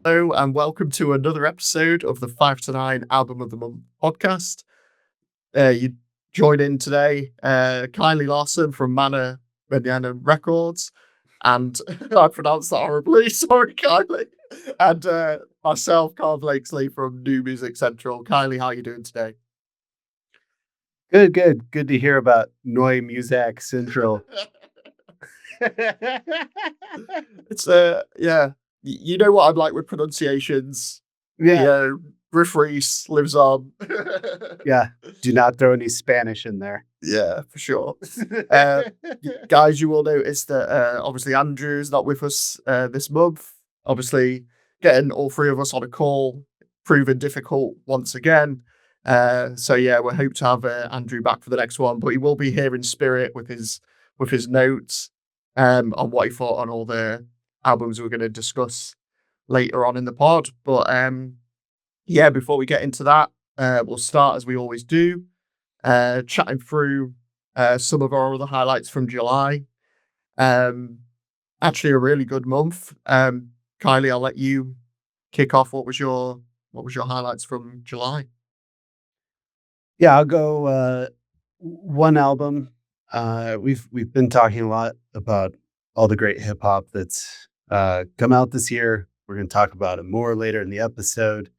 Hello and welcome to another episode of the 5 to 9 Album of the Month podcast. You join in today, Kiley Larsen from Mañana Records, and I pronounced that horribly, sorry Kylie, and myself, Karl Blakesley from New Music Central. Kylie, how are you doing today? Good to hear about Neue Music Central. It's yeah, you know what I'm like with pronunciations. Yeah, Yeah, Riff Reese lives on. yeah. Do not throw any Spanish in there. Yeah, for sure. Uh, Guys, you will notice that obviously Andrew's not with us this month. Obviously, getting all three of us on a call proving difficult once again. So yeah, we hope to have Andrew back for the next one, but he will be here in spirit with his notes on what he thought on all the albums we're going to discuss later on in the pod. But yeah, before we get into that, we'll start as we always do, chatting through some of our other highlights from July. Actually, a really good month. Kylie, I'll let you kick off. What was your highlights from July? Yeah, I'll go one album. We've been talking a lot about all the great hip hop that's come out this year. We're going to talk about it more later in the episode.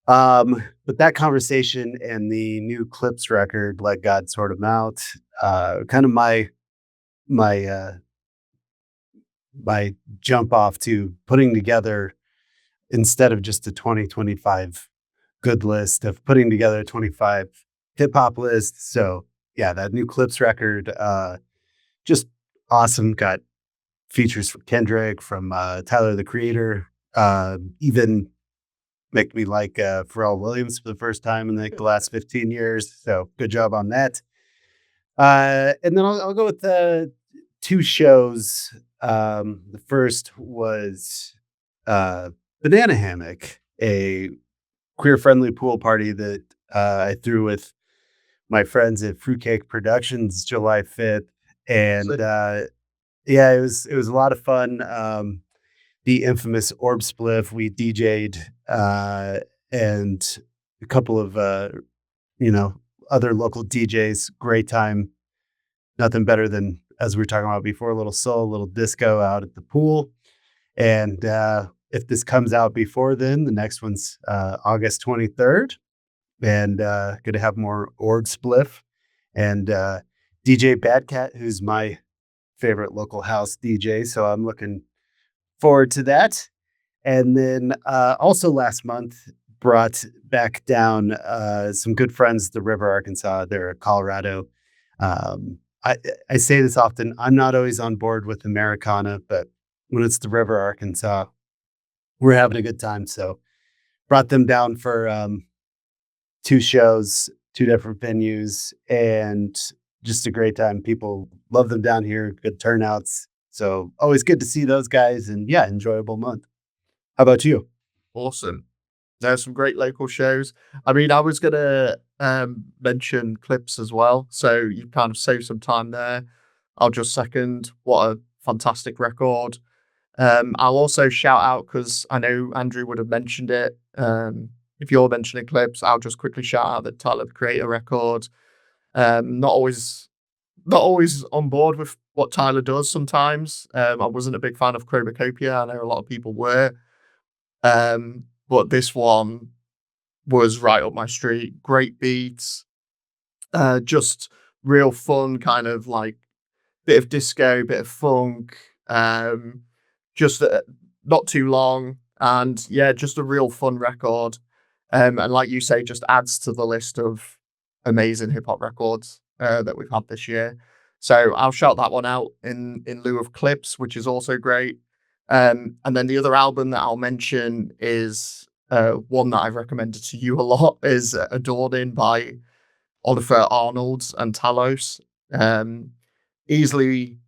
But that conversation and the new Clipse record, "Let God Sort 'Em Out," kind of my my jump off to putting together, instead of just a 2025 good list, of putting together a 25 hip hop list. So yeah, that new Clipse record, just awesome. Got features from Kendrick, from Tyler the Creator, even make me like Pharrell Williams for the first time in like the last 15 years. So good job on that. And then I'll go with two shows. The first was Banana Hammock, a queer-friendly pool party that I threw with my friends at Fruitcake Productions July 5th. And yeah, it was a lot of fun. The infamous Orb Spliff, we DJ'd, and a couple of you know, other local DJs. Great time. Nothing better than, as we were talking about before, a little soul, a little disco out at the pool. And if this comes out before then, the next one's August 23rd. And going to have more Orb Spliff and DJ Badcat, who's my favorite local house DJ. So I'm looking forward to that. And then also last month, brought back down some good friends, the River Arkansas. They're Colorado. I, I say this often. I'm not always on board with Americana, but when it's the River Arkansas, we're having a good time. So brought them down for two shows, two different venues, and just a great time. People love them down here, good turnouts. So always good to see those guys, and yeah, enjoyable month. How about you? Awesome. There's some great local shows. I mean, I was gonna mention Clipse as well, so you kind of save some time there. I'll just second what a fantastic record. I'll also shout out because I know Andrew would have mentioned it. If you're mentioning Clipse, I'll just quickly shout out the Tyler the Creator record. Not always on board with what Tyler does sometimes. I wasn't a big fan of Chromacopia. I know a lot of people were. But this one was right up my street. Great beats, just real fun, kind of like bit of disco, bit of funk, just not too long, and yeah, just a real fun record. And like you say, just adds to the list of amazing hip hop records that we've had this year. So I'll shout that one out in lieu of Clipse, which is also great. And then the other album that I'll mention is one that I've recommended to you a lot is Adorning by Oliver Arnold and Talos. Um, Easily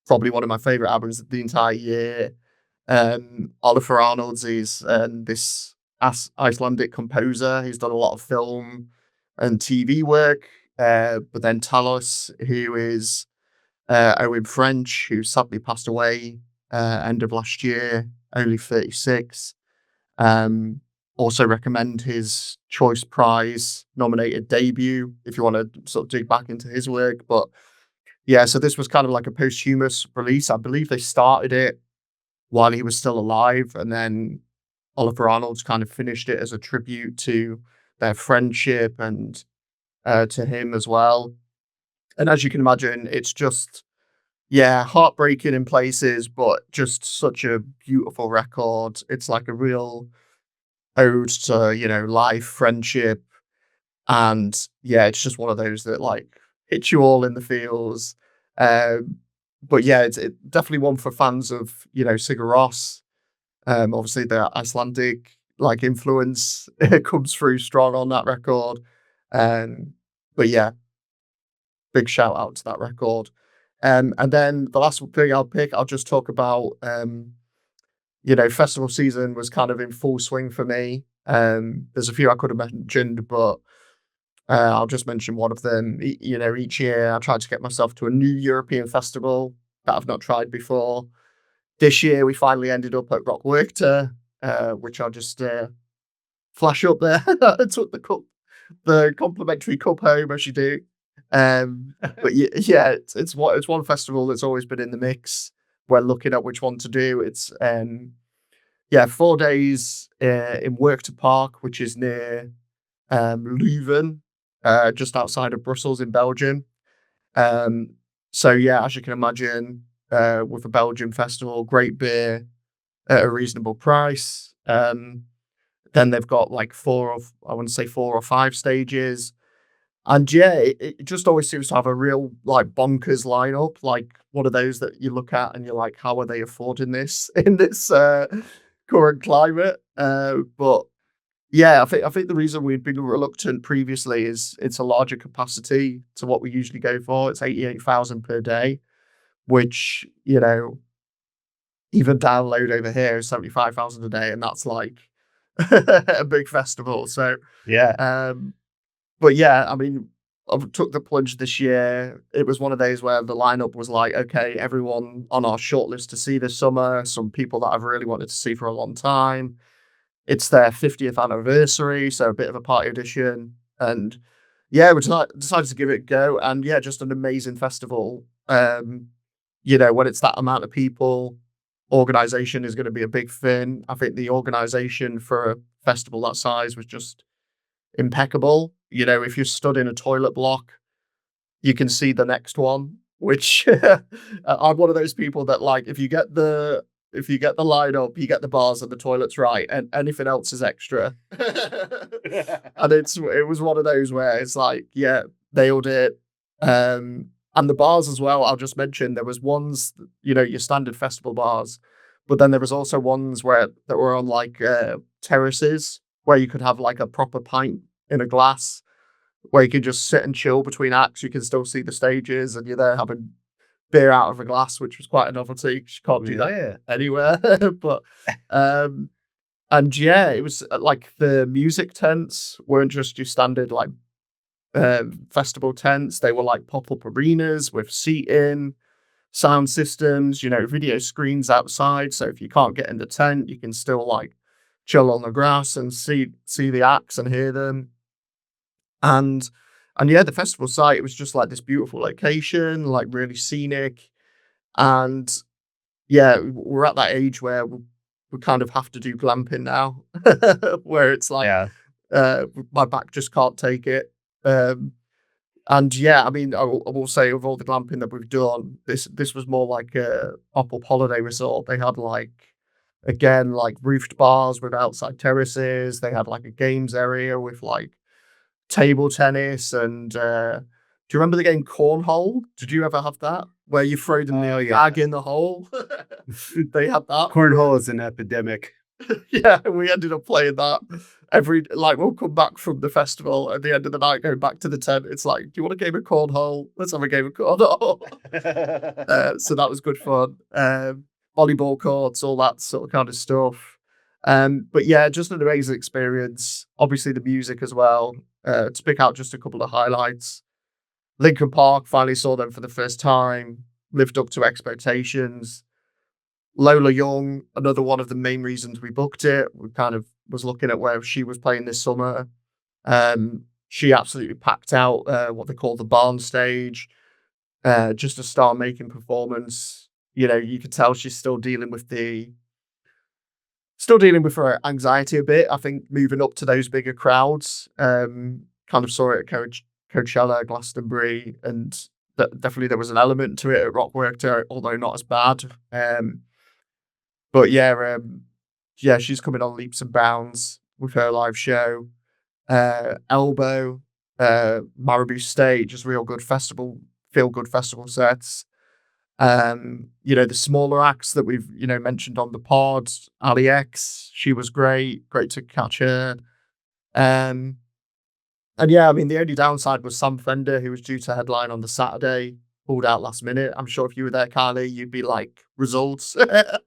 probably one of my favorite albums of the entire year. Oliver Arnold's is this Icelandic composer. He's done a lot of film and TV work. But then Talos, who is Owen French, who sadly passed away end of last year, only 36. Um, Also recommend his Choice Prize nominated debut if you want to sort of dig back into his work. But yeah, so this was kind of like a posthumous release. I believe they started it while he was still alive, and then Oliver Arnold's kind of finished it as a tribute to their friendship and to him as well. And as you can imagine, it's just yeah, heartbreaking in places, but just such a beautiful record. It's like a real ode to, life, friendship, and yeah, it's just one of those that like hits you all in the feels. Um, but yeah, it's definitely one for fans of, Sigur Rós. Obviously the Icelandic like influence comes through strong on that record. Um, but yeah, big shout out to that record. And then the last thing I'll pick, I'll just talk about, festival season was kind of in full swing for me. There's a few I could have mentioned, but I'll just mention one of them. Each year I try to get myself to a new European festival that I've not tried before. This year we finally ended up at Rock Werchter, which I'll just flash up there. I took the complimentary cup home as you do. But yeah, it's one festival that's always been in the mix. We're looking at which one to do. It's 4 days in Werchter Park, which is near Leuven, just outside of Brussels in Belgium. So yeah, as you can imagine, with a Belgian festival, great beer at a reasonable price. Then they've got like I want to say 4 or 5 stages. And yeah, it just always seems to have a real like bonkers lineup, like one of those that you look at and you're like, how are they affording this in this current climate? But yeah, I think the reason we'd been reluctant previously is it's a larger capacity to what we usually go for. It's 88,000 per day, which even download over here is 75,000 a day, and that's like a big festival. So Yeah. but yeah, I mean, I took the plunge this year. It was one of those where the lineup was like, okay, everyone on our shortlist to see this summer, some people that I've really wanted to see for a long time. It's their 50th anniversary, so a bit of a party edition. And yeah, we decided to give it a go. And yeah, just an amazing festival. When it's that amount of people, organization is going to be a big thing. I think the organization for a festival that size was just impeccable. If you're stood in a toilet block, you can see the next one, which I'm one of those people that like if you get the lineup, you get the bars and the toilets right, and anything else is extra. And it was one of those where it's like, yeah, nailed it. And the bars as well, I'll just mention there was ones, your standard festival bars, but then there was also ones that were on like terraces where you could have like a proper pint in a glass where you can just sit and chill between acts. You can still see the stages, and you're there having beer out of a glass, which was quite a novelty 'cause you can't do that anywhere. But and yeah, it was like the music tents weren't just your standard like festival tents. They were like pop-up arenas with seating, sound systems, video screens outside. So if you can't get in the tent, you can still like chill on the grass and see the acts and hear them. And yeah, the festival site, it was just like this beautiful location, like really scenic. And yeah, we're at that age where we kind of have to do glamping now, where it's like Yeah. my back just can't take it. And yeah, I mean, I will say of all the glamping that we've done, this was more like a pop-up holiday resort. They had like again like roofed bars with outside terraces. They had like a games area with like table tennis and do you remember the game Cornhole? Did you ever have that? Where you throw the Oh, yeah. bag in the hole? They had that. Cornhole is an epidemic. Yeah, we ended up playing that we'll come back from the festival at the end of the night, going back to the tent. It's like, do you want a game of cornhole? Let's have a game of cornhole. So that was good fun. Volleyball courts, all that sort of kind of stuff. But yeah, just an amazing experience. Obviously the music as well. To pick out just a couple of highlights. Linkin Park, finally saw them for the first time, lived up to expectations. Lola Young, another one of the main reasons we booked it. We kind of was looking at where she was playing this summer. She absolutely packed out what they call the barn stage. Just a star-making performance. You know, you could tell she's still dealing with her anxiety a bit. I think moving up to those bigger crowds, kind of saw it at Coachella, Glastonbury, and definitely there was an element to it at Rock Werchter, although not as bad. But yeah, she's coming on leaps and bounds with her live show. Elbow, Marabou State, just real good feel good festival sets. You know, the smaller acts that we've, you know, mentioned on the pod, Ali X, she was great to catch her. Um, and yeah, I mean, the only downside was Sam Fender, who was due to headline on the Saturday, pulled out last minute. I'm sure if you were there, Kylie, you'd be like, results. But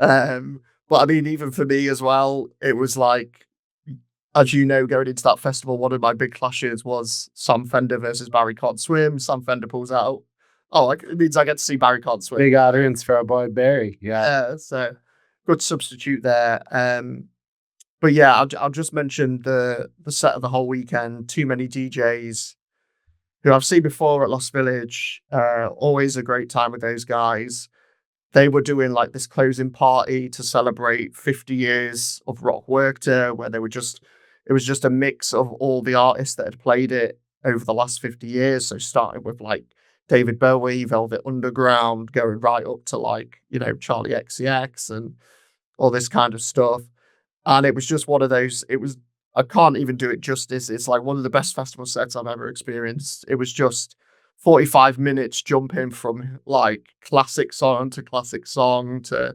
I mean, even for me as well, it was like, as you know, going into that festival, one of my big clashes was Sam Fender versus Barry Can't Swim. Sam Fender pulls out. Oh, it means I get to see Barry Can't Swim. Big audience for our boy Barry. Yeah. So good substitute there. But yeah, I'll just mention the set of the whole weekend. Too Many DJs who I've seen before at Lost Village. Always a great time with those guys. They were doing like this closing party to celebrate 50 years of Rock Werchter, where it was just a mix of all the artists that had played it over the last 50 years. So starting with like David Bowie, Velvet Underground, going right up to like, you know, Charlie XCX and all this kind of stuff. And it was just one of those, I can't even do it justice. It's like one of the best festival sets I've ever experienced. It was just 45 minutes jumping from like classic song to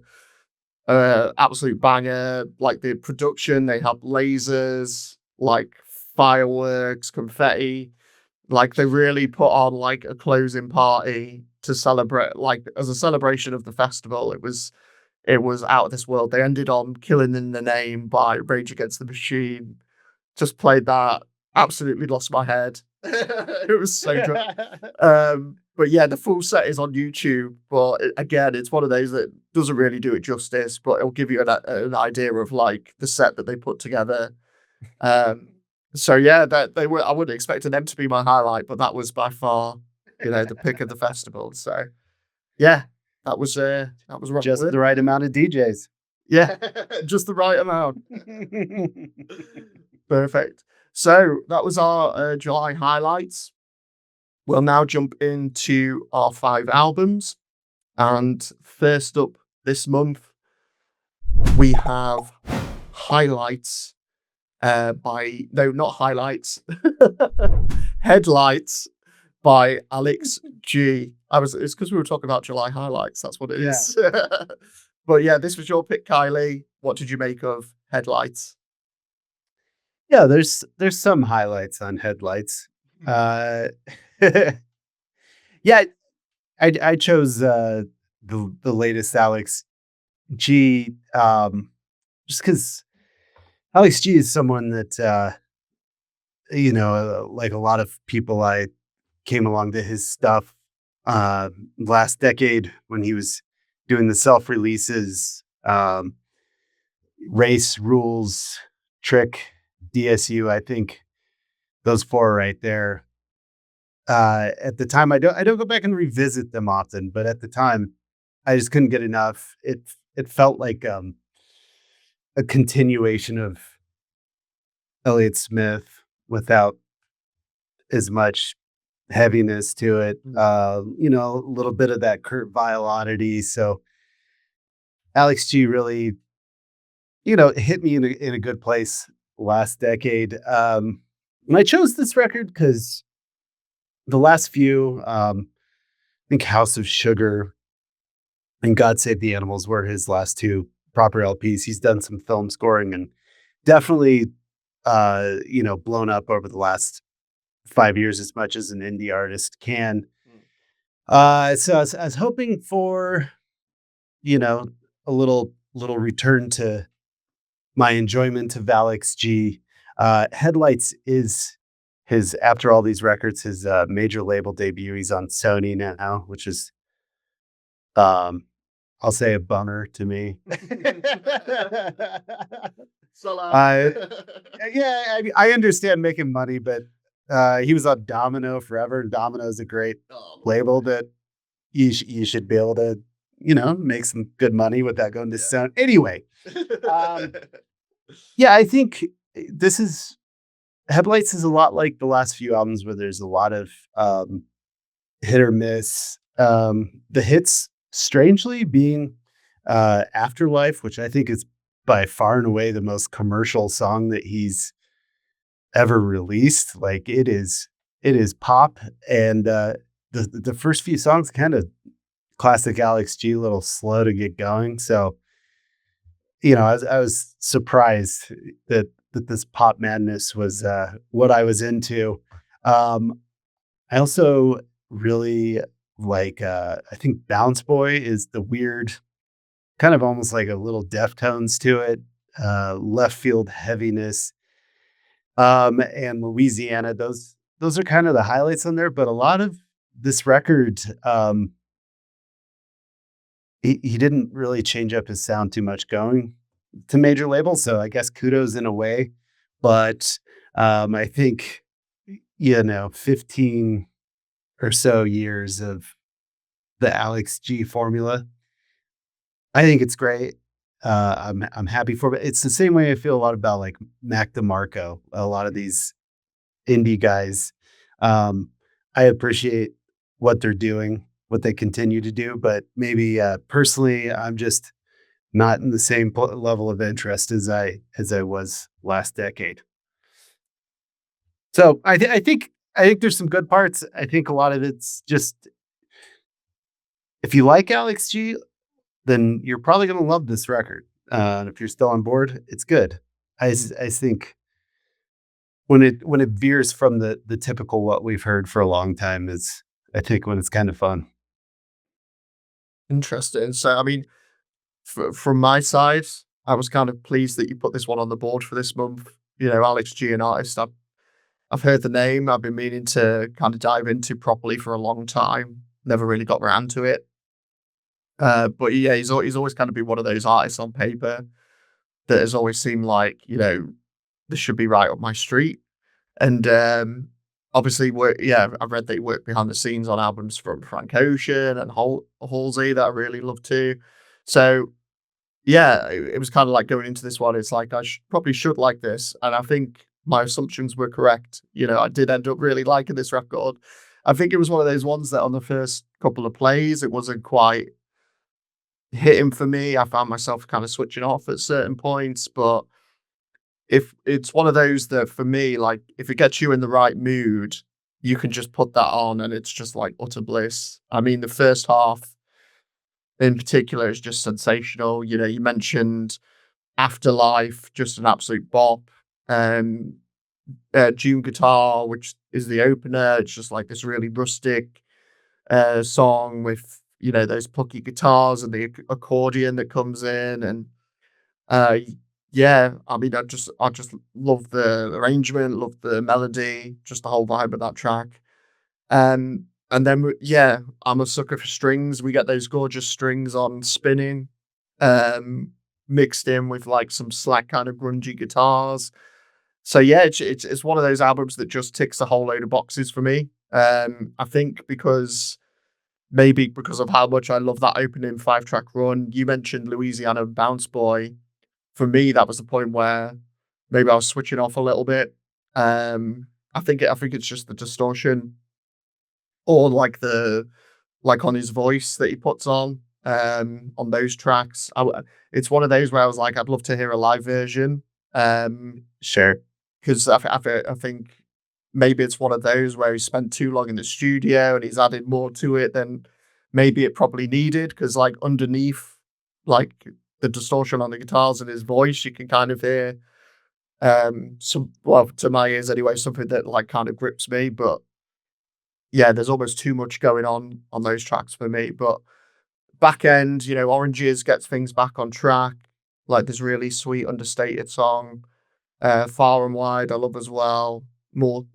absolute banger. Like the production, they had lasers, like fireworks, confetti. Like they really put on like a closing party to celebrate, like as a celebration of the festival. It was out of this world. They ended on Killing in the Name by Rage Against the Machine. Just played that. Absolutely lost my head. It was so good. But yeah, the full set is on YouTube. But again, it's one of those that doesn't really do it justice, but it'll give you an idea of like the set that they put together. So yeah, that they were. I wouldn't expect them to be my highlight, but that was by far, you know, the pick of the festival. So yeah, that was Rock Just Werchter. the right amount of DJs. Yeah, just the right amount. Perfect. So that was our July highlights. We'll now jump into our 5 albums. And first up this month, we have Highlights not Highlights, Headlights by Alex G. It's because we were talking about July highlights. That's what it is. But yeah, this was your pick, Kylie. What did you make of Headlights? Yeah, there's some highlights on Headlights. Yeah, I chose the latest Alex G just because Alex G is someone that you know, like a lot of people, I came along to his stuff last decade when he was doing the self releases, Race, Rules, Trick, DSU. I think those 4 right there. At the time, I don't go back and revisit them often, but at the time, I just couldn't get enough. It felt like a continuation of Elliott Smith without as much heaviness to it. You know, a little bit of that Kurt Vile oddity. So Alex G really, you know, hit me in a good place last decade. And I chose this record because the last few, I think House of Sugar and God Save the Animals were his last 2 proper LPs. He's done some film scoring and definitely, you know, blown up over the last 5 years as much as an indie artist can. So I was hoping for, you know, a little return to my enjoyment of Alex G. Headlights is his, after all these records, his major label debut. He's on Sony now, which is I'll say a bummer to me. Salah. Uh, yeah, I mean, I understand making money, but he was on Domino forever. Domino is a great Oh, label that you should be able to, make some good money without going to sound. Anyway, um, yeah, I think this is Headlights is a lot like the last few albums where there's a lot of hit or miss. The hits, strangely, being Afterlife, which I think is by far and away the most commercial song that he's ever released. Like it is pop, and the first few songs kind of classic Alex G, a little slow to get going. So I was surprised that this pop madness was what I was into. Um, I also really like I think Bounce Boy is the weird, kind of almost like a little Deftones to it, left field heaviness. And Louisiana, those are kind of the highlights on there, but a lot of this record, he didn't really change up his sound too much going to major labels, so I guess kudos in a way. But I think 15 or so years of the Alex G formula. I think it's great. I'm happy for it. It's the same way I feel a lot about like Mac DeMarco. A lot of these indie guys, um, I appreciate what they're doing, what they continue to do, but maybe personally, I'm just not in the same level of interest as I was last decade. So I think there's some good parts. I think a lot of it's just, if you like Alex G, then you're probably going to love this record. And if you're still on board, it's good. I think when it veers from the typical what we've heard for a long time is, I think, when it's kind of fun. interesting. So, I mean, from my side, I was kind of pleased that you put this one on the board for this month. Alex G, an artist I've heard the name. I've been meaning to kind of dive into properly for a long time. Never really got around to it. But yeah, he's always kind of been one of those artists on paper that has always seemed like, this should be right up my street. And obviously, I read that he worked behind the scenes on albums from Frank Ocean and Halsey that I really love too. So yeah, it was kind of like going into this one. It's like probably should like this, and I think my assumptions were correct. I did end up really liking this record. I think it was one of those ones that on the first couple of plays, it wasn't quite hitting for me. I found myself kind of switching off at certain points, but if it's one of those that for me, like if it gets you in the right mood, you can just put that on and it's just like utter bliss. I mean, the first half in particular is just sensational. You mentioned Afterlife, just an absolute bop. Um, June Guitar, which is the opener, it's just like this really rustic song with those plucky guitars and the accordion that comes in, and uh, yeah, I mean, I just love the arrangement, love the melody, just the whole vibe of that track. And then yeah, I'm a sucker for strings. We get those gorgeous strings on spinning, um, mixed in with like some slack kind of grungy guitars. So yeah, it's one of those albums that just ticks a whole load of boxes for me. I think maybe because of how much I love that opening 5-track run. You mentioned Louisiana Bounce Boy. For me, that was the point where maybe I was switching off a little bit. I think it's just the distortion or like on his voice that he puts on those tracks. It's one of those where I was like, I'd love to hear a live version. Sure. Because I think maybe it's one of those where he spent too long in the studio and he's added more to it than maybe it probably needed. Because like underneath, like the distortion on the guitars and his voice, you can kind of hear some, well, to my ears anyway, something that like kind of grips me. But yeah, there's almost too much going on those tracks for me. But back end, Oranges gets things back on track. Like this really sweet, understated song. Far and Wide, I love as well.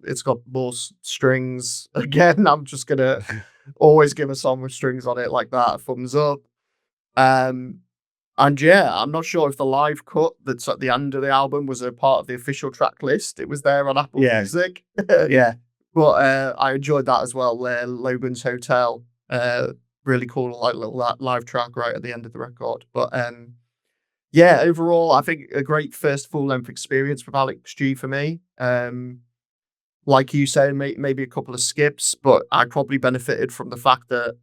It's got more strings. Again, I'm just gonna always give a song with strings on it like that a thumbs up. Um, and yeah, I'm not sure if the live cut that's at the end of the album was a part of the official track list. It was there on Apple Yeah. Music. Yeah. But I enjoyed that as well. Logan's Hotel, really cool, like little live track right at the end of the record. But yeah, overall, I think a great first full length experience with Alex G for me. Like you said, maybe a couple of skips, but I probably benefited from the fact that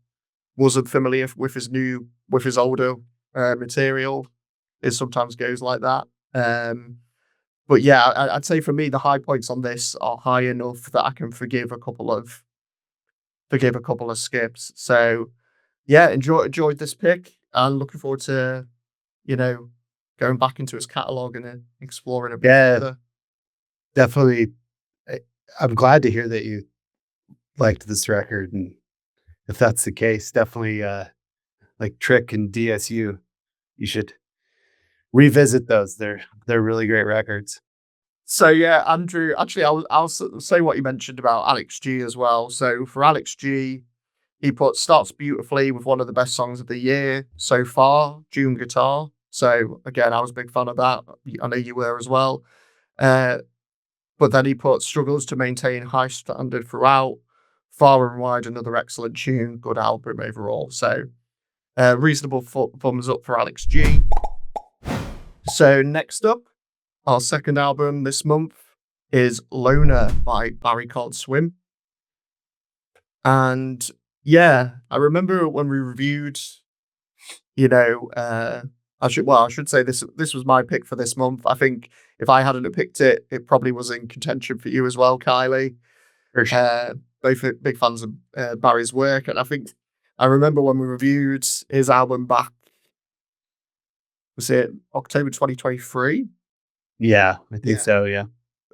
wasn't familiar with his older material. It sometimes goes like that. But yeah, I'd say for me, the high points on this are high enough that I can forgive a couple of skips. So yeah, enjoyed this pick and looking forward to, you know, going back into his catalog and exploring a bit Yeah, further. definitely. I'm glad to hear that you liked this record, and if that's the case, definitely like Trick and DSU, you should revisit those. They're really great records. So yeah, Andrew. Actually, say what you mentioned about Alex G as well. So for Alex G, he starts beautifully with one of the best songs of the year so far, June Guitar. So again, I was a big fan of that. I know you were as well. Uh, but then he struggles to maintain high standard throughout. Far and Wide, another excellent tune, good album overall. So reasonable thumbs up for Alex G. So next up, our second album this month is Loner by Barry Called Swim. And yeah, I remember when we reviewed, you know, I should say this was my pick for this month. I think if I hadn't have picked it, it probably was in contention for you as well, Kylie. For sure. Both big fans of Barry's work, and I think I remember when we reviewed his album back, was it October 2023? Yeah, I think Yeah. so. Yeah.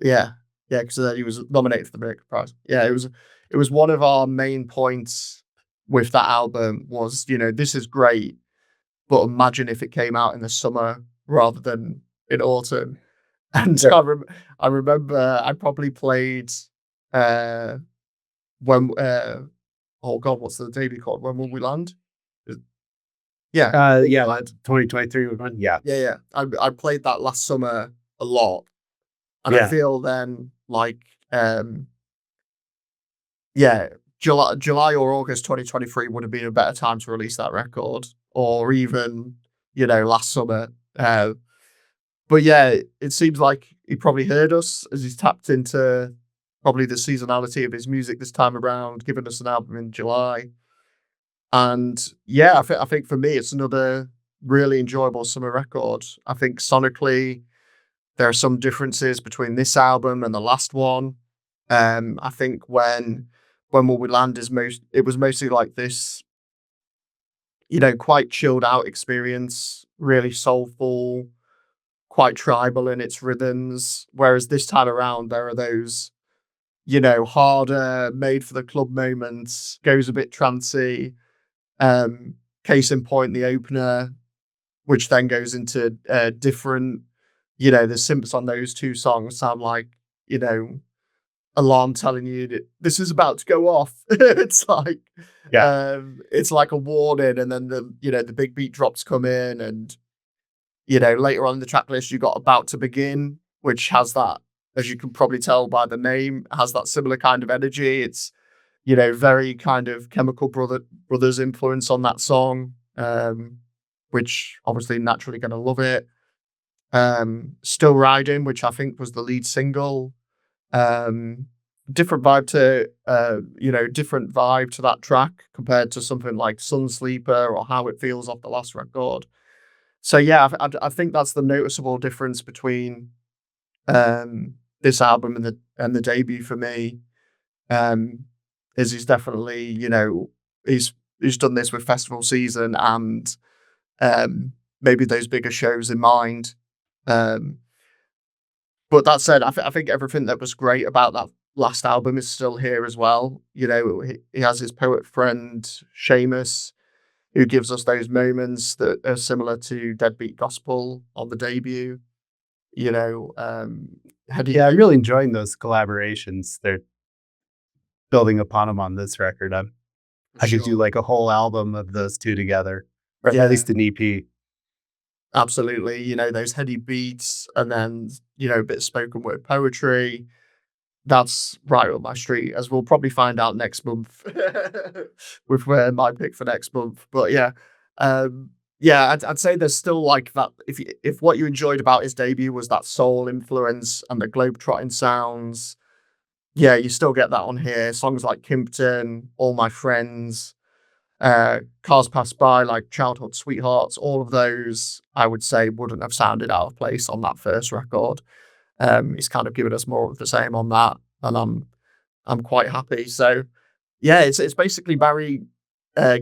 Yeah, yeah, because he was nominated for the Brit Prize. Yeah, it was one of our main points with that album was, this is great, but imagine if it came out in the summer rather than in autumn. And Sure. I remember I probably played uh when oh god, what's the debut called? When Will We Land? Yeah, Yeah, 2023 was one. Yeah. yeah, yeah. I played that last summer a lot, and I Yeah. feel then like yeah, July or August 2023 would have been a better time to release that record, or even last summer. But yeah, it seems like he probably heard us as he's tapped into probably the seasonality of his music this time around, giving us an album in July. And yeah, I think for me, it's another really enjoyable summer record. I think sonically, there are some differences between this album and the last one. I think when Will We Land it was mostly like this, quite chilled out experience, really soulful, quite tribal in its rhythms. Whereas this time around, there are those, harder, made for the club moments, goes a bit trancy. Case in point, the opener, which then goes into different, the synths on those two songs sound like, alarm telling you that this is about to go off. Yeah. It's like a warning, and then the big beat drops come in, and later on in the track list you got About to Begin, which has that, as you can probably tell by the name, has that similar kind of energy. It's very kind of Chemical Brothers influence on that song, which obviously naturally going to love it. Still Riding, which I think was the lead single. Different vibe different vibe to that track compared to something like Sun Sleeper or How It Feels off the last record. So yeah, I think that's the noticeable difference between this album and the debut for me. Is he's definitely he's done this with festival season and maybe those bigger shows in mind. But that said, I think everything that was great about that last album is still here as well. He has his poet friend Seamus, who gives us those moments that are similar to Deadbeat Gospel on the debut. Yeah, I'm really enjoying those collaborations. They're building upon them on this record. I could do like a whole album of those two together. or Yeah. at least an EP. Absolutely. You know, those heady beats and then, you know, a bit of spoken word poetry. That's right up my street, as we'll probably find out next month with my pick for next month. But yeah, yeah, I'd say there's still like that. If what you enjoyed about his debut was that soul influence and the globetrotting sounds, yeah, you still get that on here. Songs like Kimpton, All My Friends, Cars Pass By, like Childhood Sweethearts, all of those I would say wouldn't have sounded out of place on that first record. He's kind of given us more of the same on that, and I'm quite happy. So yeah, it's basically Barry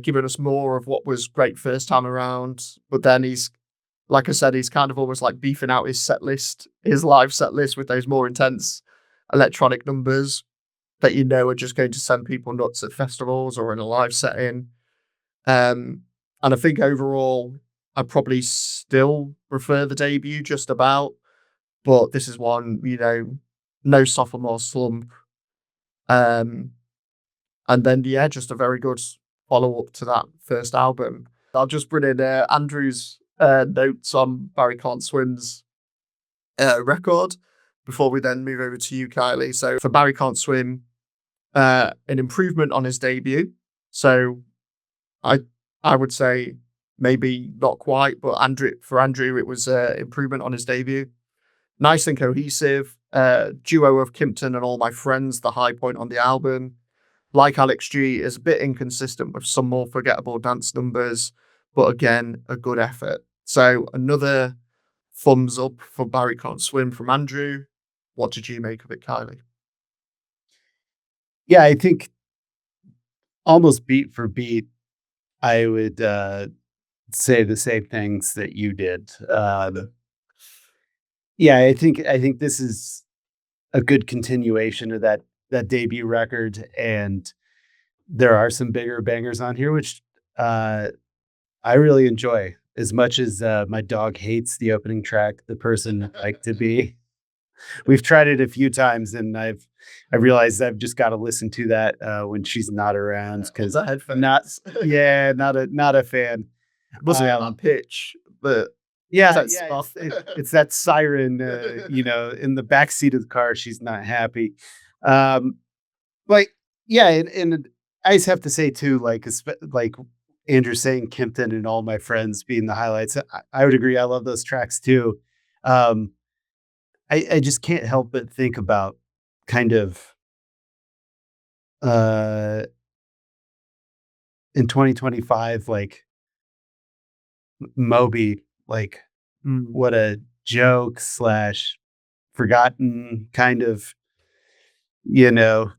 giving us more of what was great first time around, but then he's, like I said, he's kind of almost like beefing out his set list, his live set list with those more intense electronic numbers that you know are just going to send people nuts at festivals or in a live setting. And I think overall, I probably still prefer the debut just about, but this is one, you know, no sophomore slump. Um, and then, yeah, just a very good follow up to that first album. I'll just bring in Andrew's notes on Barry Can't Swim's record before we then move over to you, Kylie. So for Barry Can't Swim, an improvement on his debut. So I I would say maybe not quite, but for Andrew it was improvement on his debut. Nice and cohesive. Duo of Kimpton and All My Friends, the high point on the album. Like Alex G, is a bit inconsistent with some more forgettable dance numbers, but again, a good effort. So another thumbs up for Barry Can't Swim from Andrew. What did you make of it, Kylie? Yeah, I think almost beat for beat, I would say the same things that you did. Yeah, I think this is a good continuation of that debut record, and there are some bigger bangers on here, which I really enjoy as much as my dog hates the opening track, "The Person I Like to Be." We've tried it a few times, and I realized I've just got to listen to that when she's not around because The headphones. not a fan. Wasn't it on pitch, but Yeah, that yeah, stuff. it's that siren, in the backseat of the car. She's not happy. Um, like, yeah, and I just have to say too, like Andrew saying Kimpton and All My Friends being the highlights. I would agree. I love those tracks too. Um, I just can't help but think about kind of uh in 2025, like Moby, like Mm, what a joke slash forgotten kind of, you know,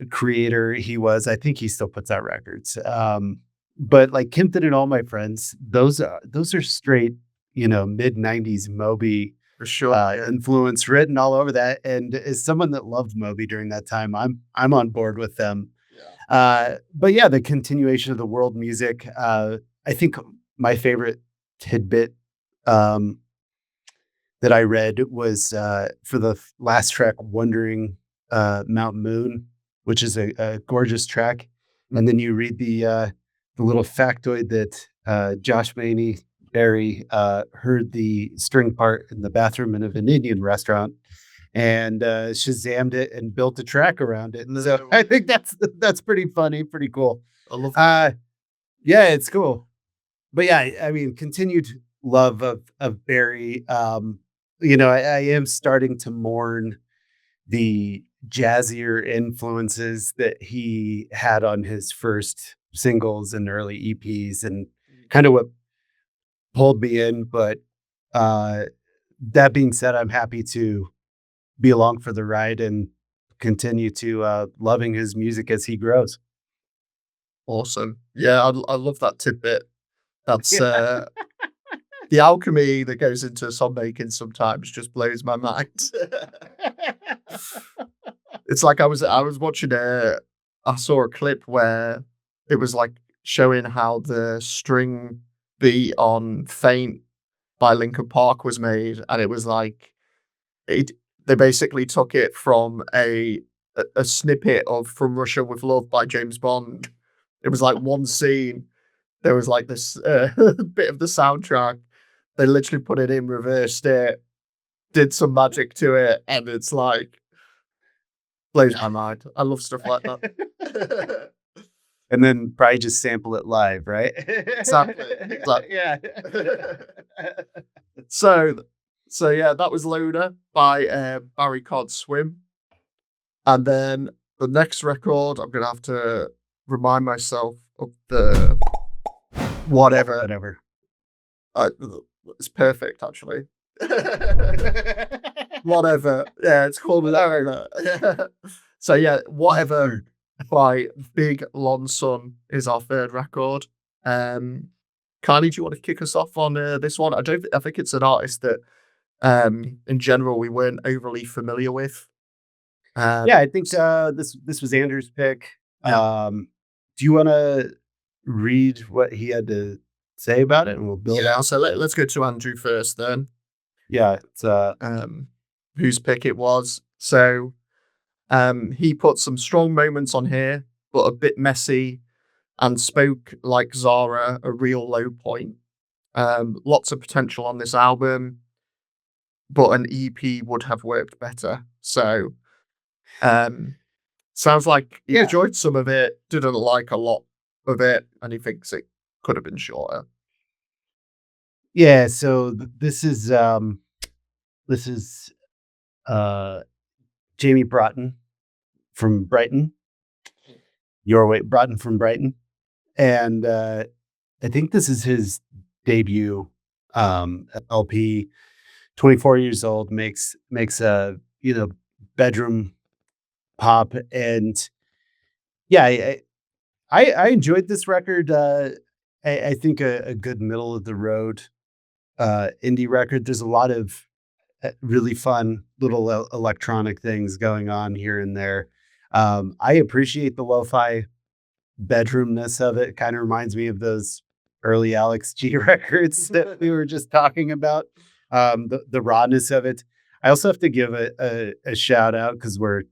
creator he was. I think he still puts out records. But like Kimpton and All My Friends, those are straight, mid 90s Moby for sure. Yeah. influence written all over that. And as someone that loved Moby during that time, I'm on board with them. Yeah. But yeah, the continuation of the world music. I think my favorite tidbit um, that I read was for the last track, "Wandering Mount Moon," which is a gorgeous track. And then you read the little factoid that Josh Maney Barry heard the string part in the bathroom in an Indian restaurant and Shazammed it and built a track around it. And so I think that's pretty funny, pretty cool. I love Yeah, it's cool. But yeah, I mean, continued love of Barry. I am starting to mourn the jazzier influences that he had on his first singles and early EPs, and kind of what pulled me in. But uh, that being said, I'm happy to be along for the ride and continue to loving his music as he grows. awesome. Yeah, I love that tidbit. That's Yeah. the alchemy that goes into song making sometimes just blows my mind. It's like I was watching I saw a clip where it was like showing how the string beat on Faint by Linkin Park was made, and it was like it they basically took it from a snippet of From Russia with Love by James Bond. It was like one scene. there was like this bit of the soundtrack. They literally put it in, reversed it, did some magic to it, and it's like blows my mind. I love stuff like that. And then probably just sample it live, right? Exactly. Exactly. Yeah. So, so yeah, that was Luna by Barry Cod Swim, and then the next record, I'm gonna have to remind myself of the whatever. Whatever. Uh, it's perfect, actually. Whatever. Yeah, it's called whatever. So yeah, whatever by Big Lon Sun is our third record. Kylie, do you want to kick us off on this one? I think it's an artist that, in general, we weren't overly familiar with. Yeah, I think this was Andrew's pick. Yeah. Do you want to read what he had to say about it, and we'll build Yeah, out? so let's go to Andrew first then. Yeah, it's Whose pick it was. So he put some strong moments on here, but a bit messy and spoke like Zara, a real low point. Lots of potential on this album, but an EP would have worked better. So sounds like he Yeah. enjoyed some of it, didn't like a lot of it, and he thinks it could have been shorter. yeah. So this is Jamie Broughton from Brighton. Your way, Broughton from Brighton, and I think this is his debut LP. 24 years old, makes a bedroom pop, and yeah, I enjoyed this record. I think a good middle of the road indie record. There's a lot of really fun little electronic things going on here and there. I appreciate the lo-fi bedroomness of it. Kind of reminds me of those early Alex G records that we were just talking about. The rawness of it. I also have to give a shout out because we're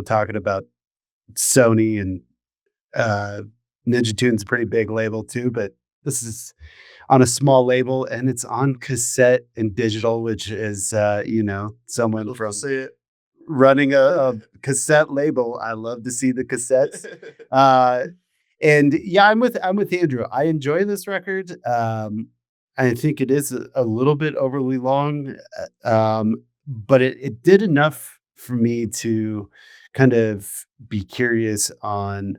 talking about Sony, and Ninja Tune's a pretty big label too, but this is on a small label and it's on cassette and digital, which is someone Love from to see it. running a cassette label. I love to see the cassettes. And yeah, I'm with Andrew. I enjoy this record. I think it is a little bit overly long, but it did enough for me to kind of be curious on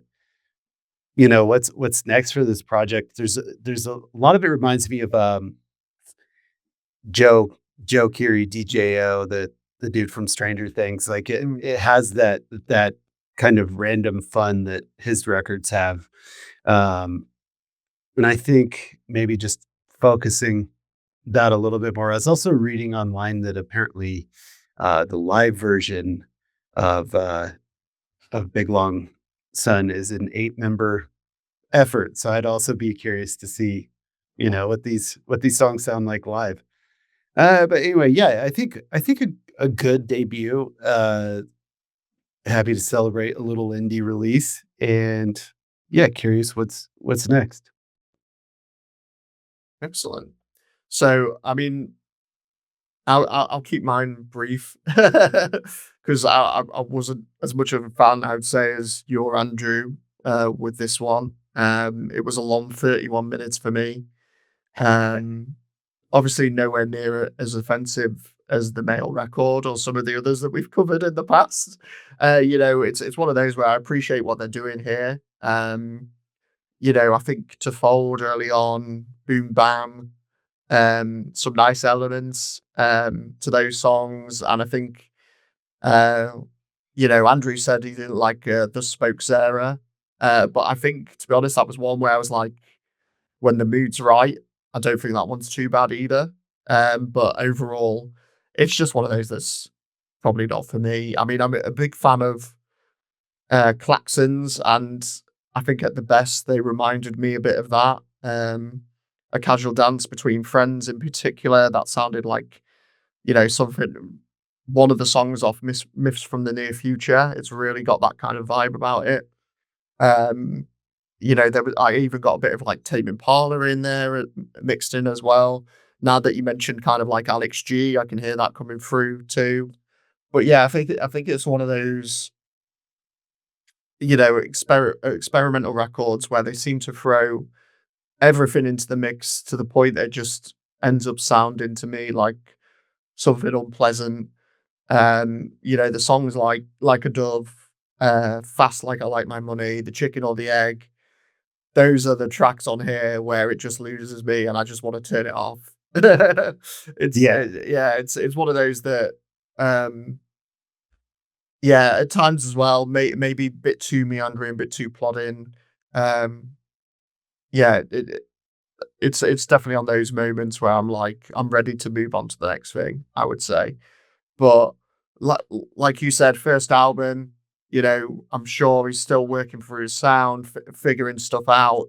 what's next for this project. There's a lot of it reminds me of Joe Keery, DJO, the dude from Stranger Things. Like it has that kind of random fun that his records have. And I think maybe just focusing that a little bit more. I was also reading online that apparently the live version of Big Long Sun is an 8-member effort. So I'd also be curious to see, what these songs sound like live. But anyway, yeah, I think a good debut. Happy to celebrate a little indie release, and yeah, curious what's next. Excellent. So, I mean, I'll keep mine brief because I wasn't as much of a fan, I would say, as your Andrew with this one. It was a long 31 minutes for me. Obviously, nowhere near as offensive as the male record or some of the others that we've covered in the past. It's one of those where I appreciate what they're doing here. I think To Fold early on, Boom Bam, some nice elements to those songs. And I think, Andrew said he didn't like the Spokes era. But I think, to be honest, that was one where I was like, when the mood's right, I don't think that one's too bad either. But overall, it's just one of those that's probably not for me. I mean, I'm a big fan of Klaxons, and I think at the best, they reminded me a bit of that. A Casual Dance Between Friends in particular, that sounded like, something, one of the songs off Myths from the Near Future. It's really got that kind of vibe about it. Um, I even got a bit of like Tame Impala in there mixed in as well. Now that you mentioned kind of like Alex G, I can hear that coming through too. But yeah, I think it's one of those experimental records where they seem to throw everything into the mix to the point that it just ends up sounding to me like something unpleasant. The songs like a Dove, Fast Like I Like My Money, The Chicken or the Egg, those are the tracks on here where it just loses me and I just want to turn it off. Yeah. It's one of those that um yeah, at times as well, maybe a bit too meandering, a bit too plodding. Um yeah, it's definitely on those moments where I'm ready to move on to the next thing, I would say. But like like you said, first album, I'm sure he's still working through his sound, figuring stuff out.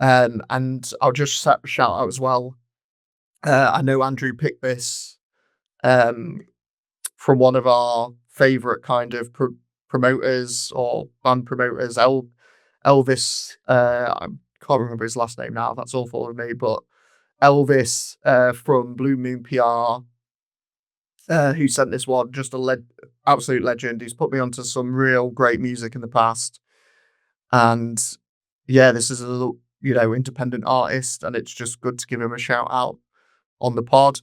And I'll just shout out as well. I know Andrew picked this um, from one of our favorite kind of promoters or band promoters, Elvis. I can't remember his last name now. That's awful of me, but Elvis from Blue Moon PR, who sent this one, just absolute legend. He's put me onto some real great music in the past, and yeah, this is a little, independent artist, and it's just good to give him a shout out on the pod.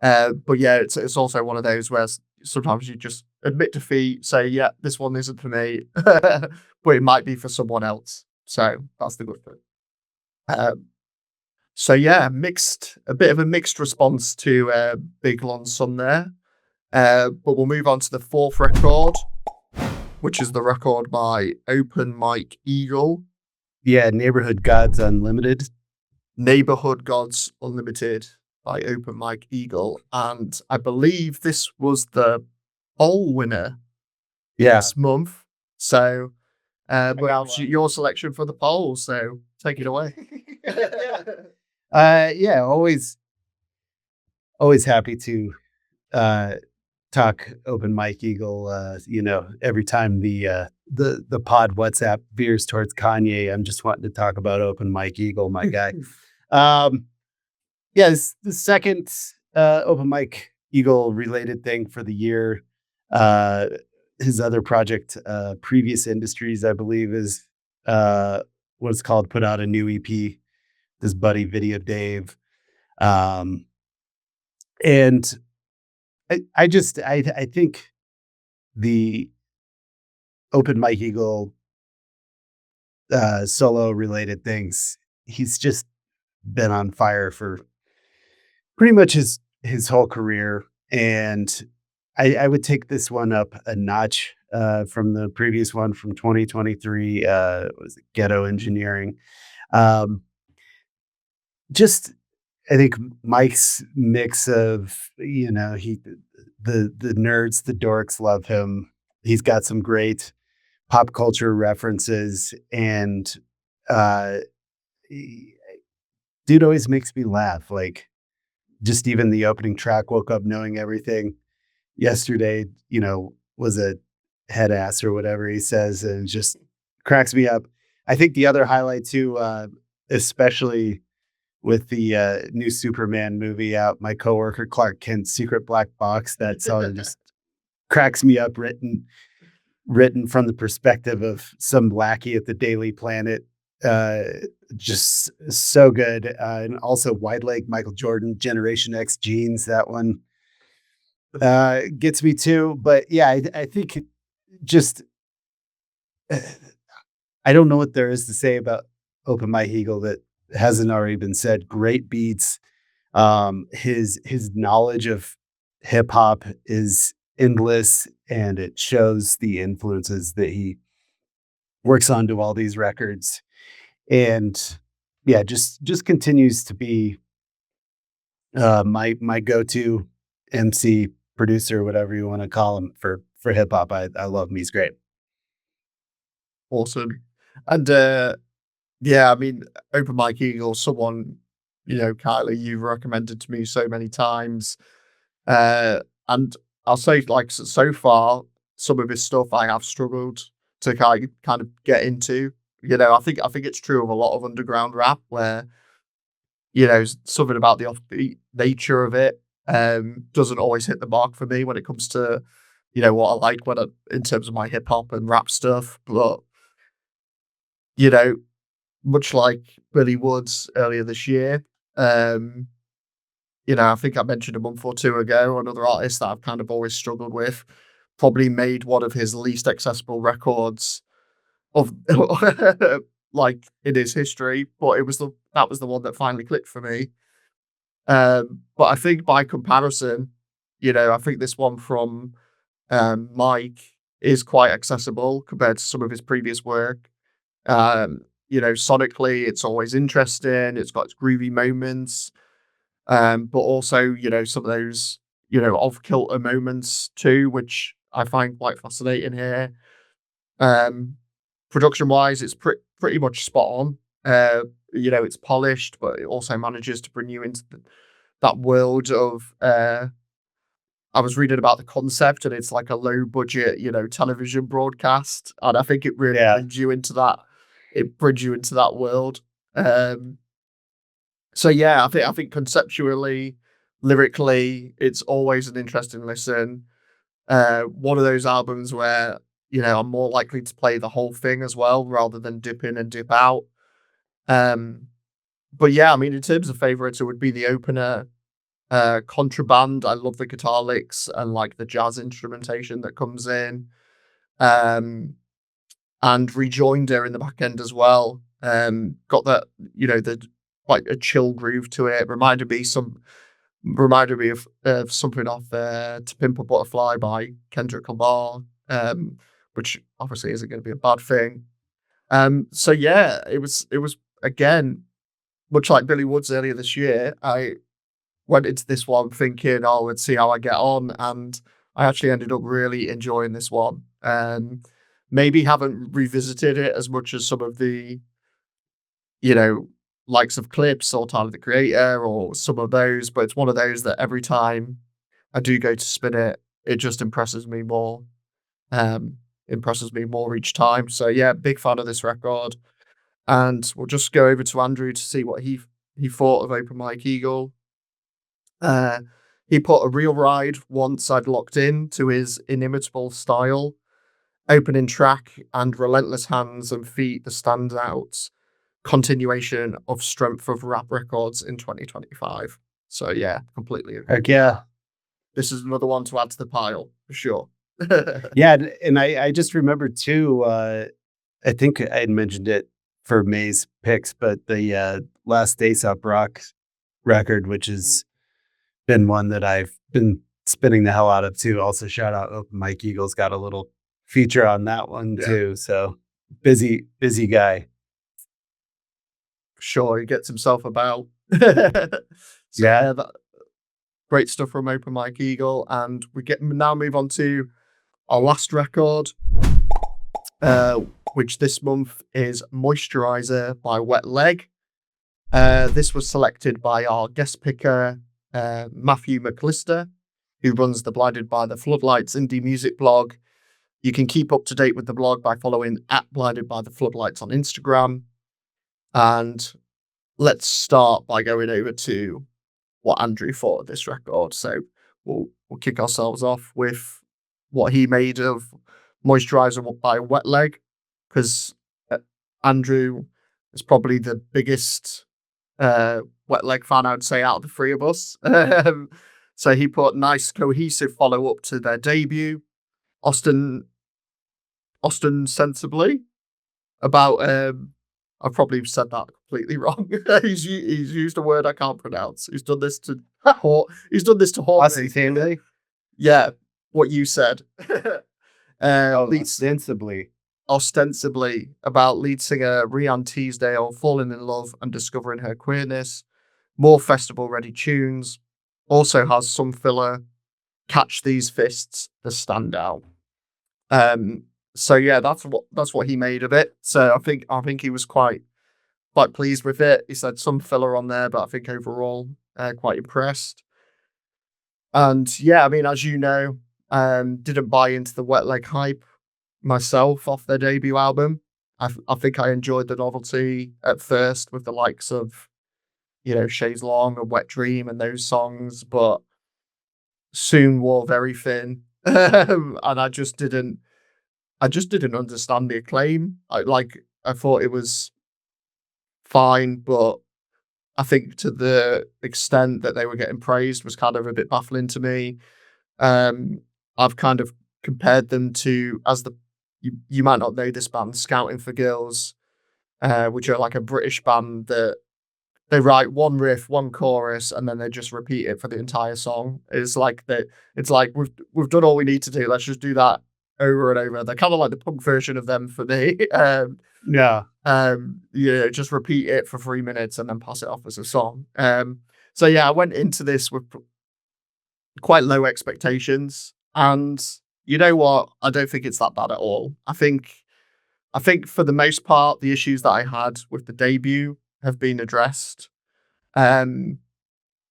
But yeah, it's also one of those where sometimes you just admit defeat, say, yeah, this one isn't for me, but it might be for someone else. So that's the good thing. Um, so yeah, a bit of a mixed response to Big Lon Sun there. But we'll move on to the fourth record, which is the record by Open Mike Eagle. Yeah, Neighborhood Gods Unlimited. Neighbourhood Gods Unlimited by Open Mike Eagle. And I believe this was the poll winner Yeah. this month. So, but your selection for the poll. So take it away. Yeah, always happy to talk Open Mike Eagle. Every time the pod WhatsApp veers towards Kanye, I'm just wanting to talk about Open Mike Eagle, my guy. Yeah, this the second Open Mike Eagle related thing for the year. Uh, his other project, Previous Industries, I believe, is what it's called. Put out a new EP. This buddy Video Dave, and I think the Open Mike Eagle solo related things. He's just been on fire for pretty much his whole career, and I would take this one up a notch from the previous one from 2023. Was it Ghetto Engineering? Um, just I think Mike's mix of the nerds, the dorks love him. He's got some great pop culture references, and uh, dude always makes me laugh. Like just even the opening track, "Woke Up Knowing Everything." Yesterday, was a head ass or whatever he says, and it just cracks me up. I think the other highlight too, especially with the new Superman movie out, my coworker Clark Kent's Secret Black Box, that song just cracks me up. Written from the perspective of some lackey at the Daily Planet. Uh, just so good. And also Wide Leg Michael Jordan, Generation X Jeans. That one gets me too. But yeah, I think just I don't know what there is to say about Open Mike Eagle that hasn't already been said. Great beats. His knowledge of hip hop is endless, and it shows the influences that he works onto all these records. And yeah, just continues to be my go-to MC, producer, whatever you want to call him for hip hop. I love him. He's great. Awesome. And yeah, I mean, Open Mike Eagle, someone, Kylie, you've recommended to me so many times. And I'll say, like, so far, some of his stuff I have struggled to kind of get into, I think it's true of a lot of underground rap where, something about the offbeat nature of it doesn't always hit the mark for me when it comes to, what I like in terms of my hip hop and rap stuff. But, you know, much like Billy Woods earlier this year, um, I think I mentioned a month or two ago, another artist that I've kind of always struggled with, probably made one of his least accessible records of like in his history, but that was the one that finally clicked for me. But I think by comparison, I think this one from Mike is quite accessible compared to some of his previous work. Sonically, it's always interesting. It's got its groovy moments, but also, some of those, off kilter moments too, which I find quite fascinating here. Um, Production wise, it's pretty much spot on. It's polished, but it also manages to bring you into that world of. I was reading about the concept, and it's like a low budget, television broadcast, and I think it really Yeah. brings you into that. It brings you into that world. So yeah, I think conceptually, lyrically, it's always an interesting listen. One of those albums where I'm more likely to play the whole thing as well rather than dip in and dip out. Um, but yeah, I mean, in terms of favorites, it would be the opener, Contraband. I love the guitar licks and like the jazz instrumentation that comes in. Um, and Rejoinder in the back end as well. Got that, the like a chill groove to it. Reminded me of something off To Pimp a Butterfly by Kendrick Lamar, which obviously isn't going to be a bad thing. So yeah, it was again much like Billy Woods earlier this year. I went into this one thinking, oh, let's see how I get on, and I actually ended up really enjoying this one. Maybe haven't revisited it as much as some of the, you know, likes of Clipse or Tyler the Creator or some of those, but it's one of those that every time I do go to spin it, it just impresses me more. Impresses me more each time. So yeah, big fan of this record. And we'll just go over to Andrew to see what he thought of Open Mike Eagle. Uh, he put a real ride once I'd locked in to his inimitable style, opening track and relentless hands and feet, the standouts continuation of strength of rap records in 2025. So yeah, completely agree. Heck yeah. This is another one to add to the pile for sure. Yeah, and I just remembered too, I think I had mentioned it for May's picks, but the last Aesop Rock record, which has been one that I've been spinning the hell out of too. Also, shout out Open Mike Eagle's got a little feature on that one too. So busy guy. Sure, he gets himself about. So, great stuff from Open Mike Eagle, and we now move on to our last record, which this month is Moisturizer by Wet Leg. This was selected by our guest picker, Matthew McLister, who runs the Blinded by the Floodlights indie music blog. You can keep up to date with the blog by following @Blinded by the Floodlights on Instagram. And let's start by going over to what Andrew thought of this record. So we'll kick ourselves off with what he made of Moisturizer by Wet Leg, because Andrew is probably the biggest Wet Leg fan, I'd say, out of the three of us. So he put nice cohesive follow up to their debut, ostensibly about I've probably said that completely wrong. he's used a word I can't pronounce. He's done this to haunt me. Yeah, what you said. Ostensibly about lead singer Rianne Teasdale falling in love and discovering her queerness. More festival-ready tunes. Also has some filler. Catch These Fists, the standout. So yeah, that's what he made of it. So I think he was quite pleased with it. He said some filler on there, but I think overall quite impressed. And yeah, I mean, as you know, didn't buy into the Wet Leg hype myself off their debut album. I think I enjoyed the novelty at first with the likes of, Chaise Long and Wet Dream and those songs, but soon wore very thin. And I just didn't understand the acclaim. I thought it was fine, but I think to the extent that they were getting praised was kind of a bit baffling to me. Um, I've kind of compared them to as the you might not know this band, Scouting for Girls, which are like a British band that they write one riff, one chorus, and then they just repeat it for the entire song. It's like we've done all we need to do. Let's just do that over and over. They're kind of like the punk version of them for me. Yeah. Just repeat it for 3 minutes and then pass it off as a song. So yeah, I went into this with quite low expectations, and you know what? I don't think it's that bad at all. I think for the most part, the issues that I had with the debut have been addressed. Um,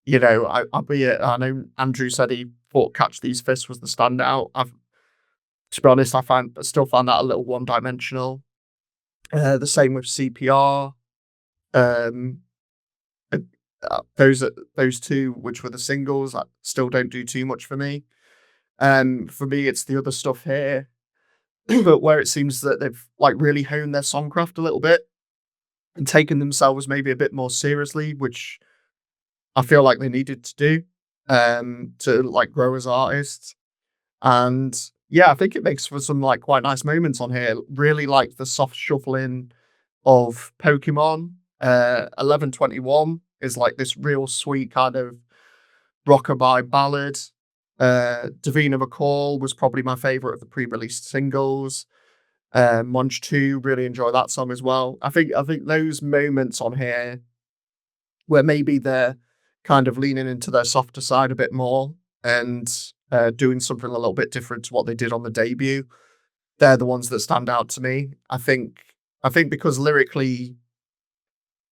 I know Andrew said he thought Catch These Fists was the standout. To be honest, I still found that a little one dimensional. The same with CPR. Um, uh, those two, which were the singles, that still don't do too much for me. For me, it's the other stuff here, but where it seems that they've like really honed their songcraft a little bit and taken themselves maybe a bit more seriously, which I feel like they needed to do to like grow as artists. And yeah, I think it makes for some like quite nice moments on here. Really like the soft shuffling of Pokemon. 1121 is like this real sweet kind of rockabye ballad. Davina McCall was probably my favorite of the pre-released singles. Munch 2, really enjoy that song as well. I think those moments on here where maybe they're kind of leaning into their softer side a bit more and doing something a little bit different to what they did on the debut, they're the ones that stand out to me. I think because lyrically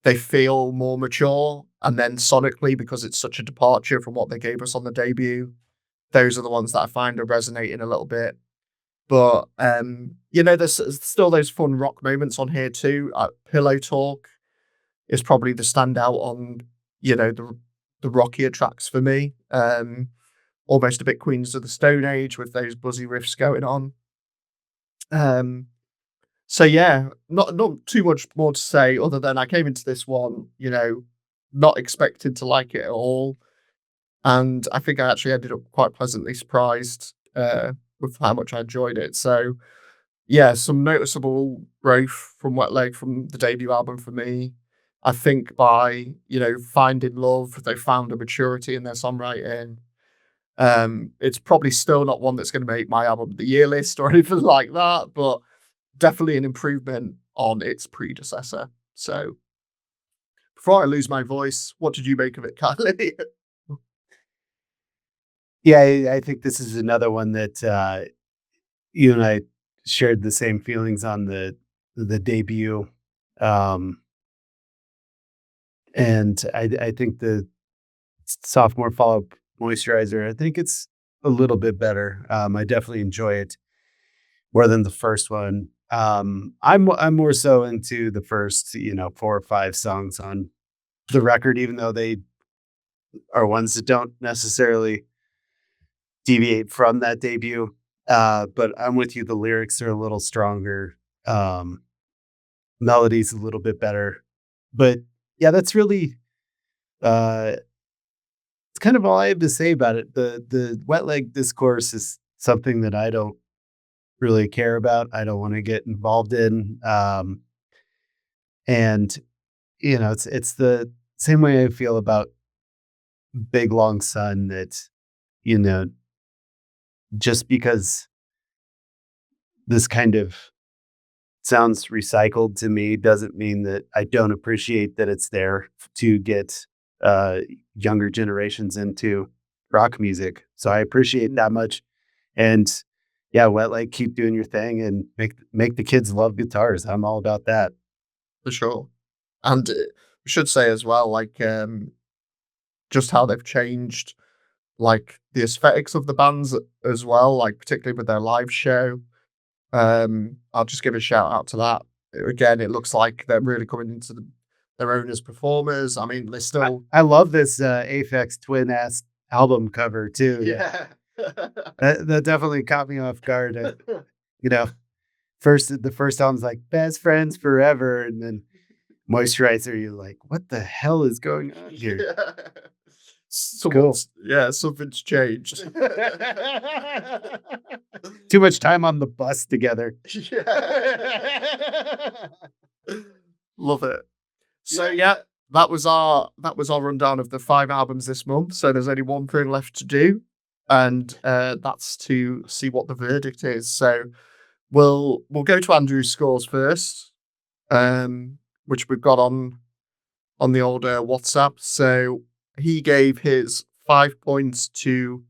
they feel more mature, and then sonically because it's such a departure from what they gave us on the debut, those are the ones that I find are resonating a little bit. But there's still those fun rock moments on here too. Pillow Talk is probably the standout on the rockier tracks for me. Almost a bit Queens of the Stone Age with those buzzy riffs going on. Um, so yeah, not too much more to say other than I came into this one, not expected to like it at all, and I think I actually ended up quite pleasantly surprised with how much I enjoyed it. So yeah, some noticeable growth from Wet Leg from the debut album for me. I think by finding love, they found a maturity in their songwriting. It's probably still not one that's going to make my album of the year list or anything like that, but definitely an improvement on its predecessor. So before I lose my voice, what did you make of it, Kylie? Yeah, I think this is another one that you and I shared the same feelings on the debut. Um, and I think the sophomore follow-up Moisturizer, I think it's a little bit better. I definitely enjoy it more than the first one. I'm more so into the first, 4 or 5 songs on the record, even though they are ones that don't necessarily deviate from that debut. But I'm with you. The lyrics are a little stronger. Um, Melody's a little bit better. But yeah, that's really uh, it's kind of all I have to say about it. The wet leg discourse is something that I don't really care about. I don't want to get involved in. And it's the same way I feel about Big Long Sun, that you know just because this kind of sounds recycled to me doesn't mean that I don't appreciate that it's there to get uh, younger generations into rock music. So I appreciate that much. And yeah, Wet Leg, keep doing your thing and make the kids love guitars. I'm all about that. For sure. And we should say as well, like, just how they've changed, like, the aesthetics of the bands as well, like, particularly with their live show. I'll just give a shout out to that. again, it looks like they're really coming into their own as performers. I mean, they're still I love this Aphex Twin-esque album cover too. yeah. That definitely caught me off guard. You know, the first album's like best friends forever, and then Moisturizer, you're like, what the hell is going on here? Yeah. Cool. Yeah, something's changed. Too much time on the bus together. Yeah. Love it. So yeah, that was our rundown of the 5 albums this month. So there's only one thing left to do, and that's to see what the verdict is. So we'll go to Andrew's scores first, which we've got on the old WhatsApp. So he gave his 5 points to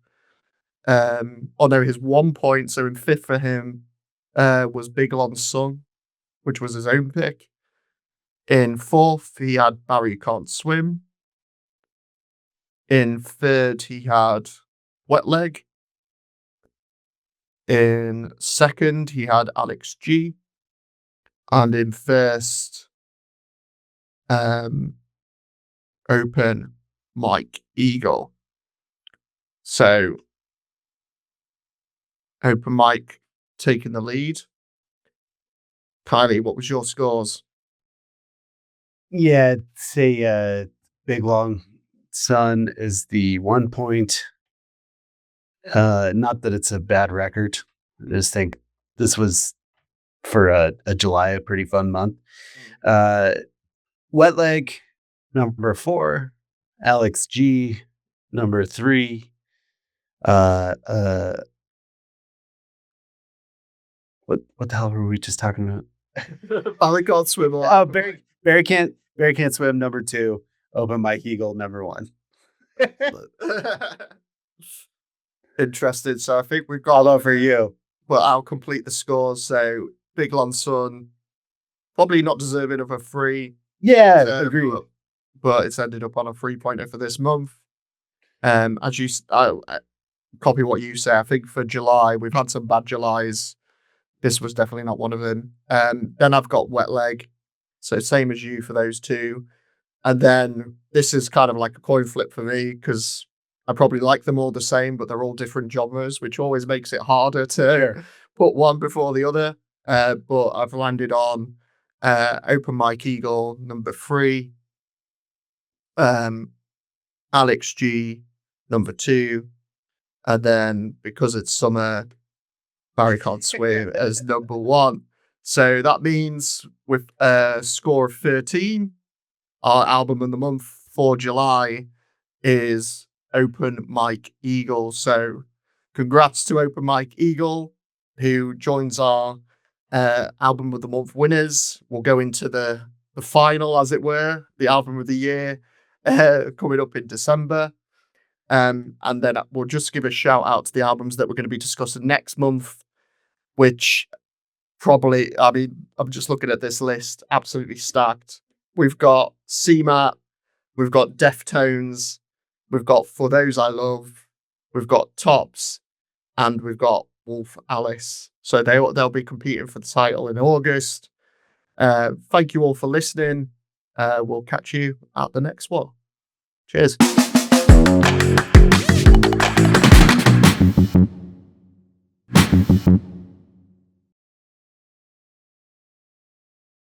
his 1 point. So in 5th for him was Big Long Sung, which was his own pick. In 4th, he had Barry Can't Swim. In 3rd, he had Wet Leg. In 2nd, he had Alex G. And in 1st, Open Mike Eagle. So, Open Mike taking the lead. Kylie, what was your scores? Yeah, I'd say Big Long Sun is the 1 point. Not that it's a bad record. I just think this was for a July a pretty fun month. Wet Leg, number 4. Alex G, number 3. What the hell were we just talking about? Barry Can't Swim. Oh, Barry Can't Swim, number 2. Open Mike Eagle, number 1. Interesting. So I think we've got all over you. Well, I'll complete the scores. So Big Long Sun, probably not deserving of a 3. Yeah, agreed. But it's ended up on a 3-pointer for this month. As you copy what you say, I think for July we've had some bad Julys. This was definitely not one of them. Then I've got Wet Leg, so same as you for those 2. And then this is kind of like a coin flip for me because I probably like them all the same, but they're all different genres, which always makes it harder to put one before the other. But I've landed on Open Mike Eagle, number 3. Alex G, number 2. And then because it's summer, Barry Can't Swim as number 1. So that means with a score of 13, our album of the month for July is Open Mike Eagle. So congrats to Open Mike Eagle, who joins our album of the month winners. We'll go into the final, as it were, the album of the year coming up in December. And then we'll just give a shout out to the albums that we're going to be discussing next month, which probably, I mean, I'm just looking at this list, absolutely stacked. We've got CMAT, we've got Deftones, we've got For Those I Love, we've got Tops, and we've got Wolf Alice. So they'll be competing for the title in August. Thank you all for listening. We'll catch you at the next one. Cheers.